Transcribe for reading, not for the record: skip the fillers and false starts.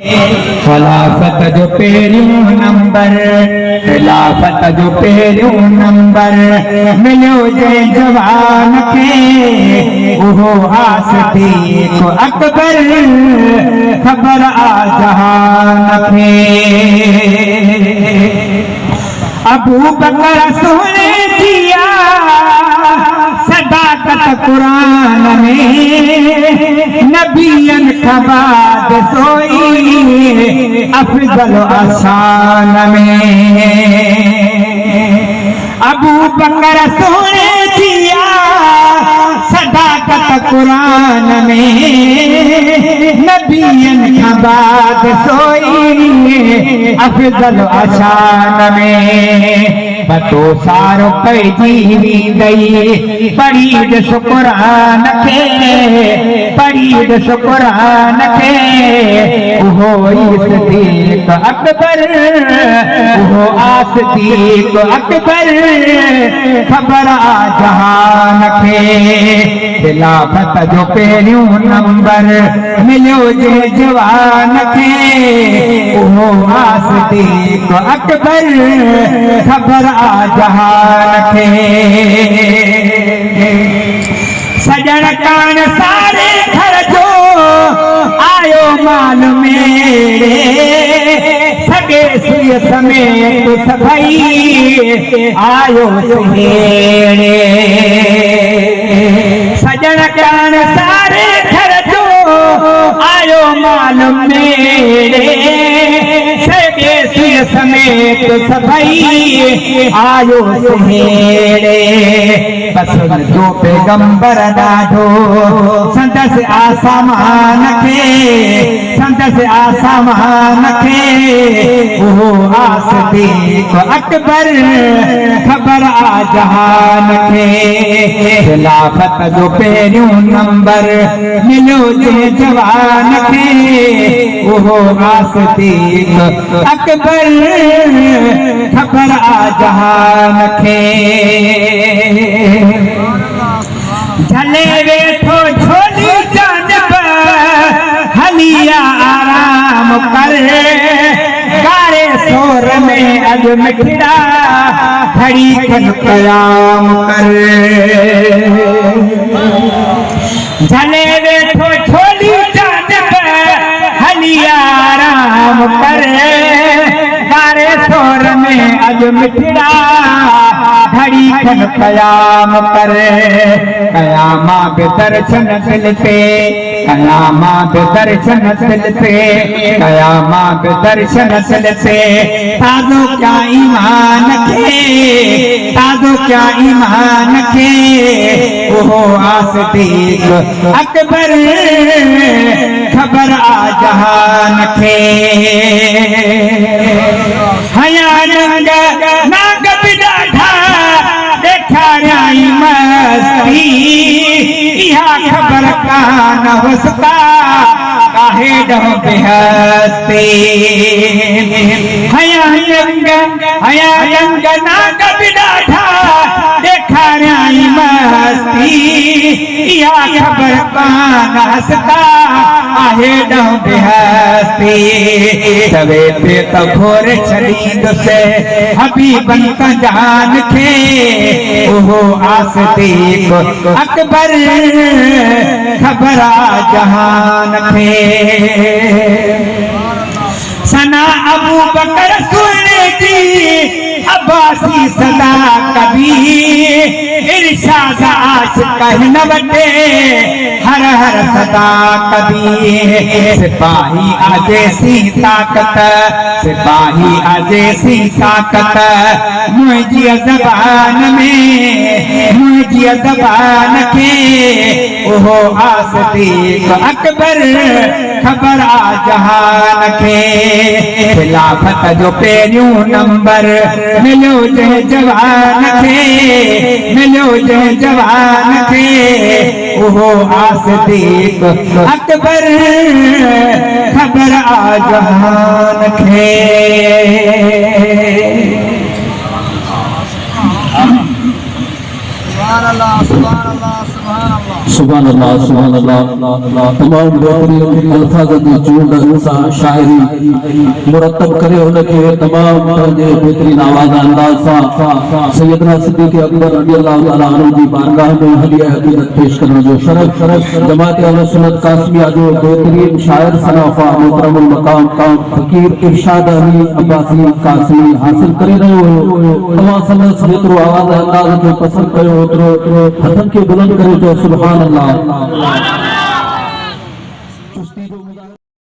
खिलाफत जो पहिरियों नंबर, खिलाफत जो पहिरियों नंबर मिलियो जंहिं जवान खे उहो आसिक़ अकबर ख़बर आ जहान खे। अबू बकर सोने दिया सदाकत कुरान में, नबियन का बाद सोई अफजल आसान में। अबू बकर सोने दिया सदाकत कुरान में, नबियन का बाद सोई अफजल आसान में। बतो सारो पैजी वींदई पढ़ी ॾिसो क़ुरान खे, पढ़ी ॾिसो क़ुरान खे। उहो सिद्दीक़ अकबर, उहो आसिक़ अकबर ख़बर आ जहान खे। खिलाफत जो पहिरियों नंबर मिलियो जंहिं जवान खे उहो आसिक़ अकबर ख़बर आ जहान खे। सजण कान सारे घर जो आयो माल मेरे, सगे सुय समेत सभई आयो सुहेड़े। सजण कान सारे घर जो आयो माल मेरे, सगे सुय समेत सभई आयो सुहेड़े। बसन जो पैगंबर ॾाढो संदसि आसमान खे, संदसि आसमान खे उहो आसिक़ अकबर ख़बर आ जहान खे। खिलाफत जो पहिरियों नंबर मिलियो जंहिं जवान खे उहो आसिक़ अकबर ख़बर आ जहान खे। झले वेठो झोली जानब हलिया आराम कर, गारे सोर में अज मिठड़ा खड़ी खन कयाम कर। झले वेठो झोली जानब हलिया आराम कर, गारे सोर में अज मिठड़ा घड़ी खन कयाम कर। कयामा बे दर्शन दिल पे, कयामा बे दर्शन दिल पे, कयामा बे दर्शन दिल पे। ताज़ो क्या ईमान खे, ताज़ो क्या ईमान खे उहो आसिक़ अकबर ख़बर आ जहान खे। हया रंग नाग बि ॾाढा ॾेखारियाई मस्ती, इहा ख़बर कान हुस्ता काहे ॾहो बेहस्ती। हया रंग नाग बि ॾाढा ॾेखारियाई मस्ती, इहा ख़बर कान हुस्ता आहे ॾहो बेहस्ती। चवे पे त घोर छॾींदुसि हबीबन का जान खे उहो आसिक़ अकबर ख़बर आ जहान खे। सना अबू बकर सुने जी अब्बासी सदा कभी, इरशाद आशिक़ न वटे हर हर सदा कभी। सिपाही आजैसी ताकत, सिपाही आजैसी ताकत मुंहिंजी ज़बान में, मुंहिंजी ज़बान खे उहो आसिक़ अकबर ख़बर आ जहान खे। खिलाफत जो पहिरियों नंबर मिलियो जंहिं जवान खे, मिलियो जंहिं जवान खे उहो आसिक़ अकबर ख़बर आ जहान खे। सुभान अल्लाह, सुभान अल्लाह, सुभान अल्लाह। सुभान अल्लाह तमाम बेहतरीन अल्फाज़ दी चूंड इंसान शायरी मुरतब करे उनके तमाम जे बेहतरीन आवाज अंदाज सा सैयदना सिद्दीक़ अकबर रज़ी अल्लाह तआला अन्हु जी बारगाह में हदिया अकीदत पेश करने जो शरफ जमात अहले सुन्नत कासमिया जो बेहतरीन शायर सनाफा मुहतरमुल मकाम फकीर इरशाद अली अब्बासी कासमी हासिल करे रहो तमाम संगत जेतरो आवाज अंदाज जो पसंद कयो ओतरो हथन के बुलंद करे जो सुभान अल्लाह।